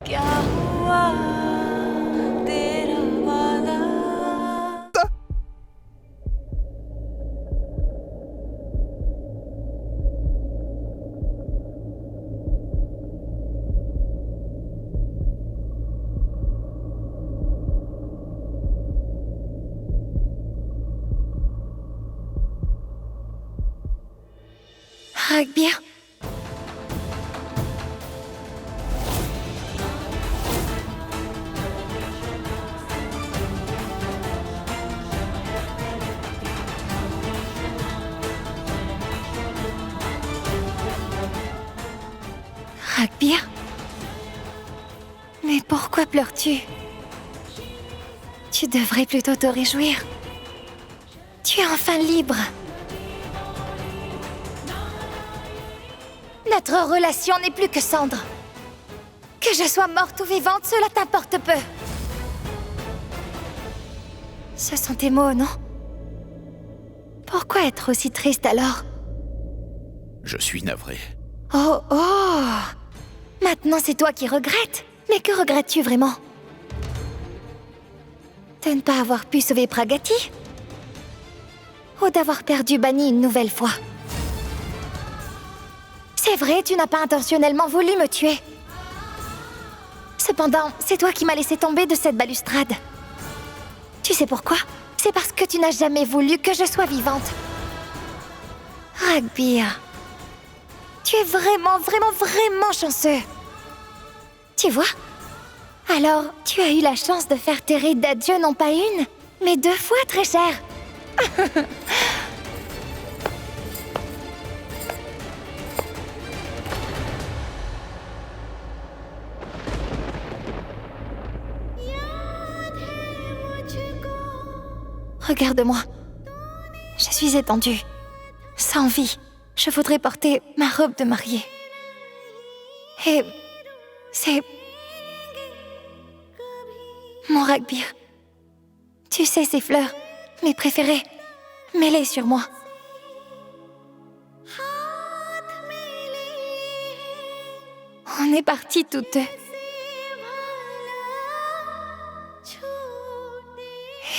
क्या हुआ तेरा वादा Ragbir. Ragbir. Mais pourquoi pleures-tu? Tu devrais plutôt te réjouir. Tu es enfin libre. Notre relation n'est plus que cendre. Que je sois morte ou vivante, cela t'importe peu. Ce sont tes mots, non? Pourquoi être aussi triste alors? Je suis navré. Oh, oh! Maintenant, c'est toi qui regrettes. Mais que regrettes-tu vraiment? De ne pas avoir pu sauver Pragati? Ou d'avoir perdu Bani une nouvelle fois? C'est vrai, tu n'as pas intentionnellement voulu me tuer. Cependant, c'est toi qui m'as laissé tomber de cette balustrade. Tu sais pourquoi? C'est parce que tu n'as jamais voulu que je sois vivante. Ragbir, tu es vraiment, vraiment, vraiment chanceux. Tu vois? Alors, tu as eu la chance de faire tes rites d'adieu non pas une, mais 2 fois, très cher. Regarde-moi. Je suis étendue, sans vie. Je voudrais porter ma robe de mariée. Et c'est mon Ragbir. Tu sais, ces fleurs, mes préférées, mets-les sur moi. On est partis toutes deux.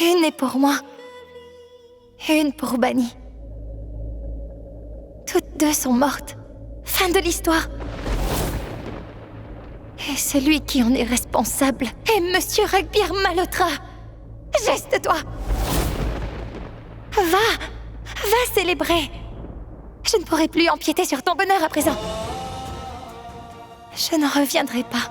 Une est pour moi, et une pour Bani. Toutes deux sont mortes. Fin de l'histoire. Et celui qui en est responsable est Monsieur Ragbir Malhotra. Geste-toi. Va célébrer. Je ne pourrai plus empiéter sur ton bonheur à présent. Je n'en reviendrai pas.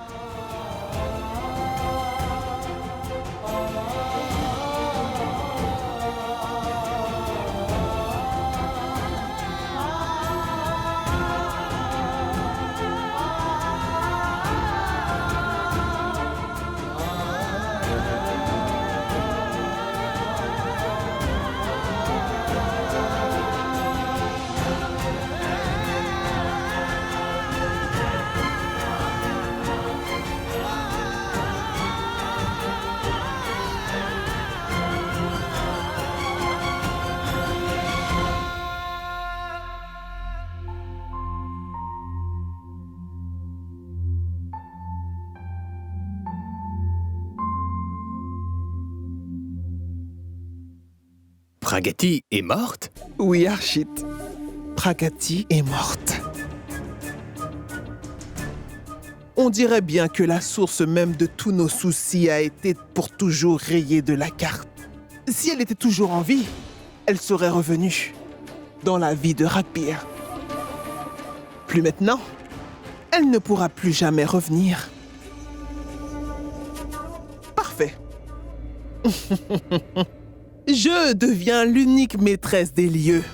Pragati est morte? Oui, Archit. Pragati est morte. On dirait bien que la source même de tous nos soucis a été pour toujours rayée de la carte. Si elle était toujours en vie, elle serait revenue dans la vie de Ragbir. Plus maintenant, elle ne pourra plus jamais revenir. Parfait. Je deviens l'unique maîtresse des lieux.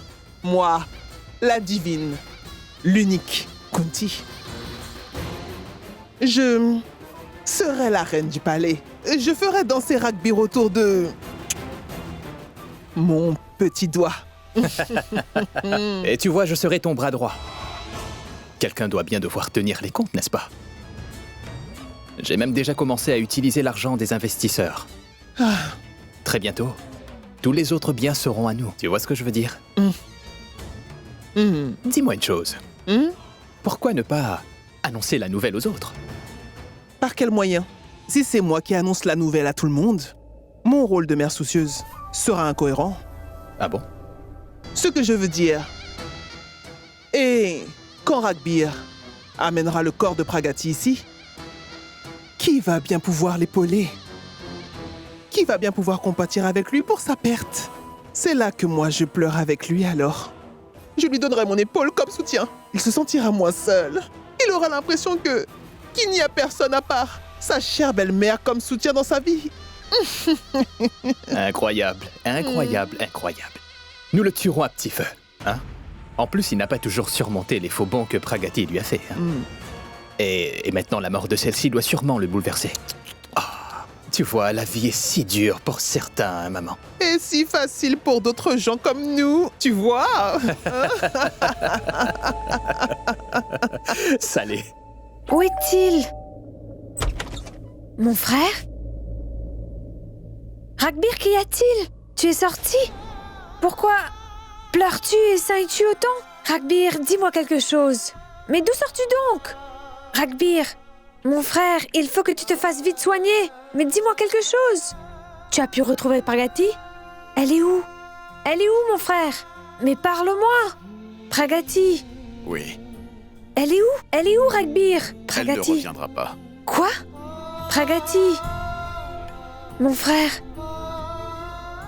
Moi, la divine, l'unique Kunti. Je serai la reine du palais. Je ferai danser Ragbir autour de mon petit doigt. Et tu vois, je serai ton bras droit. Quelqu'un doit bien devoir tenir les comptes, n'est-ce pas? J'ai même déjà commencé à utiliser l'argent des investisseurs. Très bientôt, tous les autres biens seront à nous. Tu vois ce que je veux dire? Dis-moi une chose. Pourquoi ne pas annoncer la nouvelle aux autres? Par quel moyen? Si c'est moi qui annonce la nouvelle à tout le monde, mon rôle de mère soucieuse sera incohérent. Ah bon? Ce que je veux dire. Et quand Ragbir amènera le corps de Pragati ici, qui va bien pouvoir l'épauler? Qui va bien pouvoir compatir avec lui pour sa perte? C'est là que moi je pleure avec lui alors. Je lui donnerai mon épaule comme soutien. Il se sentira moins seul. Il aura l'impression qu'il n'y a personne à part sa chère belle-mère comme soutien dans sa vie. Incroyable, incroyable, incroyable. Nous le tuerons à petit feu, hein? En plus, il n'a pas toujours surmonté les faux bonds que Pragati lui a fait. Hein? Et maintenant, la mort de celle-ci doit sûrement le bouleverser. Ah, tu vois, la vie est si dure pour certains, hein, maman. Et si facile pour d'autres gens comme nous, tu vois. Salé. Où est-il? Mon frère? Ragbir, qu'y a-t-il? Tu es sorti? Pourquoi pleures-tu et saignes-tu autant? Ragbir, dis-moi quelque chose. Mais d'où sors-tu donc? Ragbir, mon frère, il faut que tu te fasses vite soigner. Mais dis-moi quelque chose. Tu as pu retrouver Pragati? Elle est où? Elle est où, mon frère? Mais parle-moi. Pragati. Oui, Elle est où? Elle est où, Ragbir? elle ne Pragati. reviendra pas. Quoi? Pragati. Mon frère.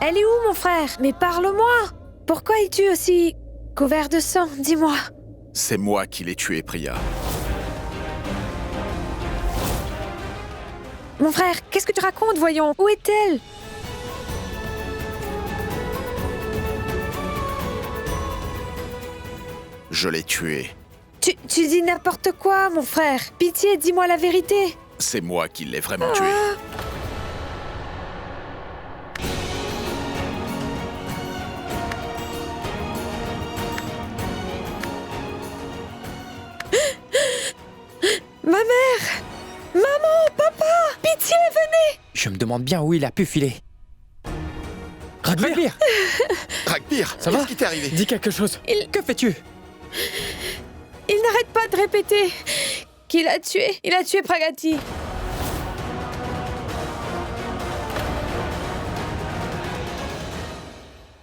Elle est où, mon frère? Mais parle-moi. Pourquoi es-tu aussi couvert de sang? Dis-moi. C'est moi qui l'ai tué, Priya. Mon frère, qu'est-ce que tu racontes, voyons? Où est-elle? Je l'ai tué. Tu dis n'importe quoi, mon frère. Pitié, dis-moi la vérité. C'est moi qui l'ai vraiment tué. Ma mère! Maman, papa! Pitié, venez! Je me demande bien où il a pu filer. Ragbir, Ragbir, Ça va qu'est-ce qui t'est arrivé? dis quelque chose. Que fais-tu? Il n'arrête pas de répéter qu'il a tué. Il a tué Pragati.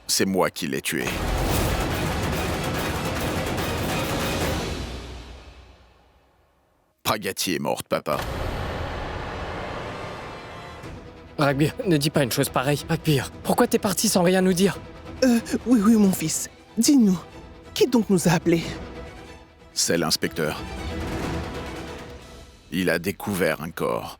C'est moi qui l'ai tué. Pragati est morte, papa. Ragbir, ne dis pas une chose pareille. Ragbir, pourquoi t'es parti sans rien nous dire? Oui, mon fils. Dis-nous, qui donc nous a appelés? C'est l'inspecteur. Il a découvert un corps.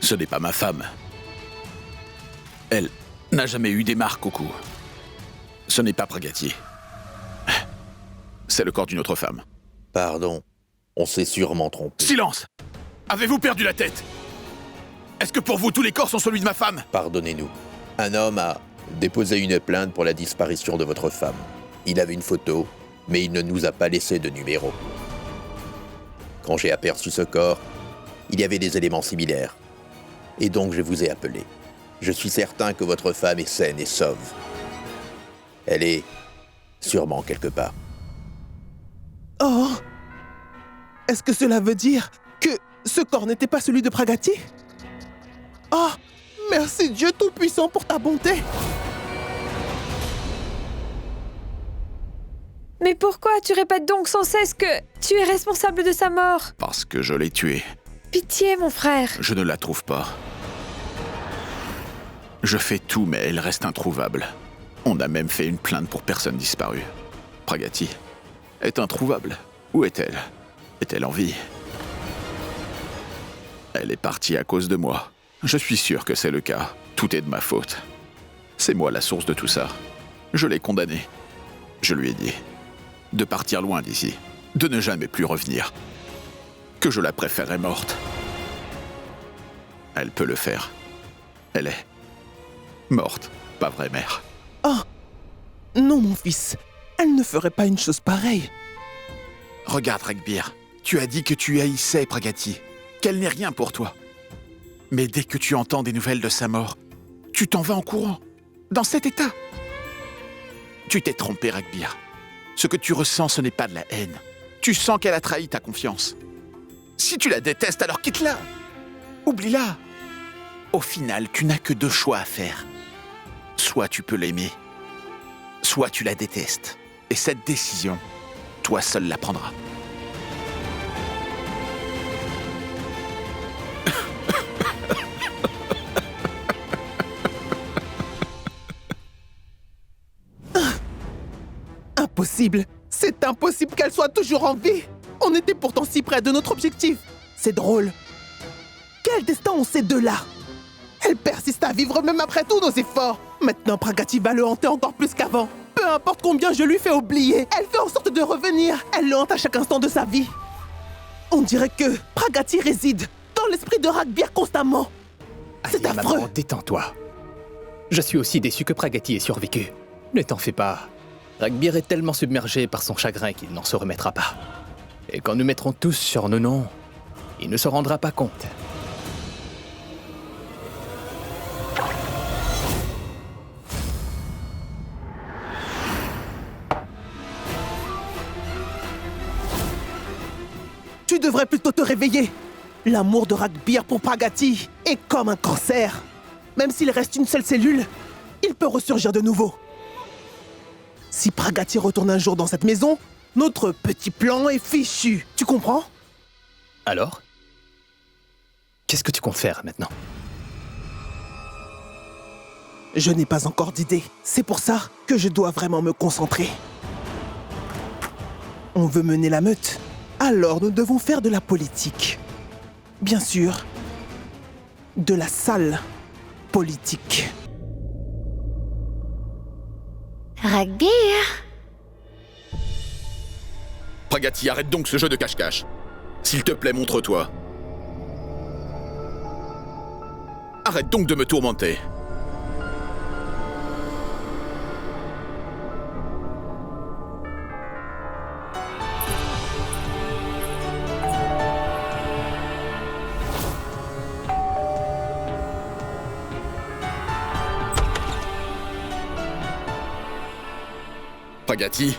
Ce n'est pas ma femme. Elle n'a jamais eu des marques au cou. Ce n'est pas Pragati. C'est le corps d'une autre femme. Pardon, on s'est sûrement trompé. Silence! Avez-vous perdu la tête? Est-ce que pour vous, tous les corps sont celui de ma femme? Pardonnez-nous. Un homme a déposé une plainte pour la disparition de votre femme. Il avait une photo, mais il ne nous a pas laissé de numéro. Quand j'ai aperçu ce corps, il y avait des éléments similaires. Et donc je vous ai appelé. Je suis certain que votre femme est saine et sauve. Elle est sûrement quelque part. Oh! Est-ce que cela veut dire que ce corps n'était pas celui de Pragati? Oh! Merci Dieu Tout-Puissant pour ta bonté! Mais pourquoi tu répètes donc sans cesse que tu es responsable de sa mort? Parce que je l'ai tuée. Pitié, mon frère. Je ne la trouve pas. Je fais tout, mais elle reste introuvable. On a même fait une plainte pour personne disparue. Pragati est introuvable. Où est-elle? Est-elle en vie? Elle est partie à cause de moi. Je suis sûr que c'est le cas. Tout est de ma faute. C'est moi la source de tout ça. Je l'ai condamnée. Je lui ai dit de partir loin d'ici, de ne jamais plus revenir. Que je la préférais morte. Elle peut le faire. Elle est Morte, pas vraie mère. Oh, non mon fils, elle ne ferait pas une chose pareille. Regarde, Ragbir, tu as dit que tu haïssais Pragati, qu'elle n'est rien pour toi. Mais dès que tu entends des nouvelles de sa mort, tu t'en vas en courant, dans cet état. Tu t'es trompé, Ragbir. Ce que tu ressens, ce n'est pas de la haine. Tu sens qu'elle a trahi ta confiance. Si tu la détestes, alors quitte-la. Oublie-la. Au final, tu n'as que 2 choix à faire. Soit tu peux l'aimer, soit tu la détestes. Et cette décision, toi seul la prendras. Impossible. C'est impossible qu'elle soit toujours en vie. On était pourtant si près de notre objectif. C'est drôle. Quel destin ont ces deux-là? Elle persiste à vivre même après tous nos efforts. Maintenant, Pragati va le hanter encore plus qu'avant. Peu importe combien je lui fais oublier, elle fait en sorte de revenir. Elle le hante à chaque instant de sa vie. On dirait que Pragati réside dans l'esprit de Ragbir constamment. C'est Allez, affreux. maman, détends-toi. Je suis aussi déçu que Pragati ait survécu. Ne t'en fais pas. Ragbir est tellement submergé par son chagrin qu'il n'en se remettra pas. Et quand nous mettrons tous sur nos noms, il ne se rendra pas compte. Tu devrais plutôt te réveiller. L'amour de Ragbir pour Pragati est comme un cancer. Même s'il reste une seule cellule, il peut ressurgir de nouveau. Si Pragati retourne un jour dans cette maison, notre petit plan est fichu. Tu comprends? Alors? Qu'est-ce que tu comptes faire maintenant? Je n'ai pas encore d'idée. C'est pour ça que je dois vraiment me concentrer. On veut mener la meute. Alors nous devons faire de la politique. Bien sûr, de la sale politique. Ragbir. Pragati, arrête donc ce jeu de cache-cache. S'il te plaît, montre-toi. Arrête donc de me tourmenter. Pragati.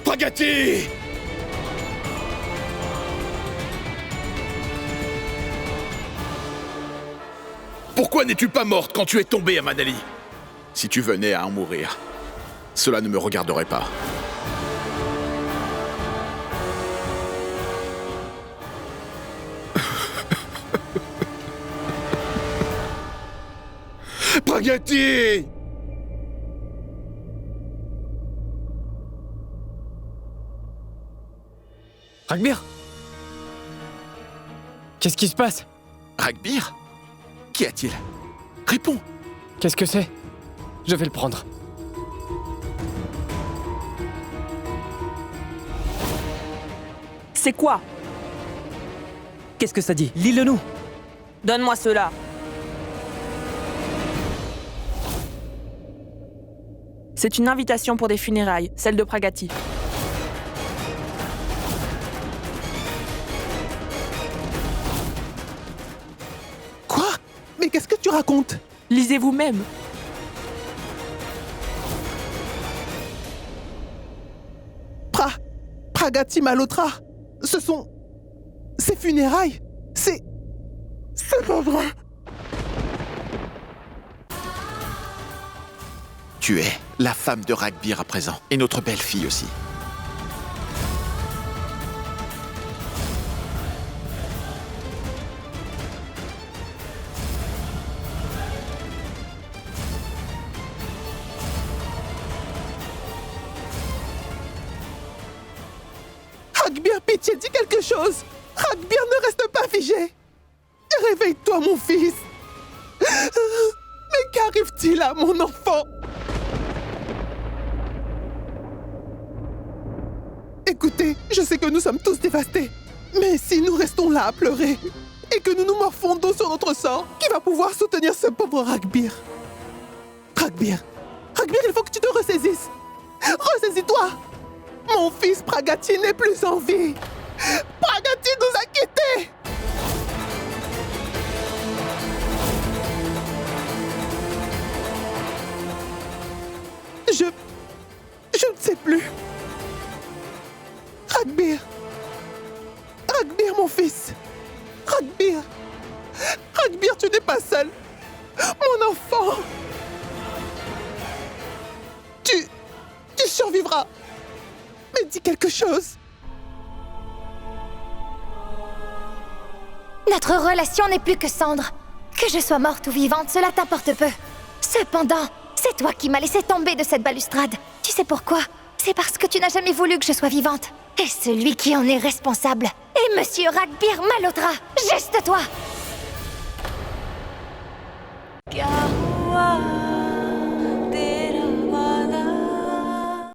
Pragati! Pourquoi n'es-tu pas morte quand tu es tombée à Manali? Si tu venais à en mourir, cela ne me regarderait pas. Pragati! Ragbir? Qu'est-ce qui se passe? Ragbir? Qu'y a-t-il? Réponds! Qu'est-ce que c'est? Je vais le prendre. C'est quoi? Qu'est-ce que ça dit? Lis-le-nous. Donne-moi cela. C'est une invitation pour des funérailles, celle de Pragati. Quoi? Mais qu'est-ce que tu racontes? Lisez vous-même. Pragati Malhotra. Ce sont... ces funérailles. C'est pas vrai. Tu es La femme de Ragbir à présent, et notre belle-fille aussi. Ragbir, pitié, dis quelque chose. Ragbir, ne reste pas figé. Réveille-toi, mon fils. Mais qu'arrive-t-il à mon enfant? Écoutez, je sais que nous sommes tous dévastés. Mais si nous restons là à pleurer et que nous nous morfondons sur notre sang, qui va pouvoir soutenir ce pauvre Ragbir? Ragbir, il faut que tu te ressaisisses. Ressaisis-toi. Mon fils Pragati n'est plus en vie. Pragati nous a quittés. Je ne sais plus. Ragbir, mon fils. Ragbir, tu n'es pas seul. Mon enfant. Tu survivras. Mais dis quelque chose. Notre relation n'est plus que cendre. Que je sois morte ou vivante, cela t'importe peu. Cependant, c'est toi qui m'as laissé tomber de cette balustrade. Tu sais pourquoi? C'est parce que tu n'as jamais voulu que je sois vivante. Et celui qui en est responsable est Monsieur Ragbir Malhotra. Juste toi. Car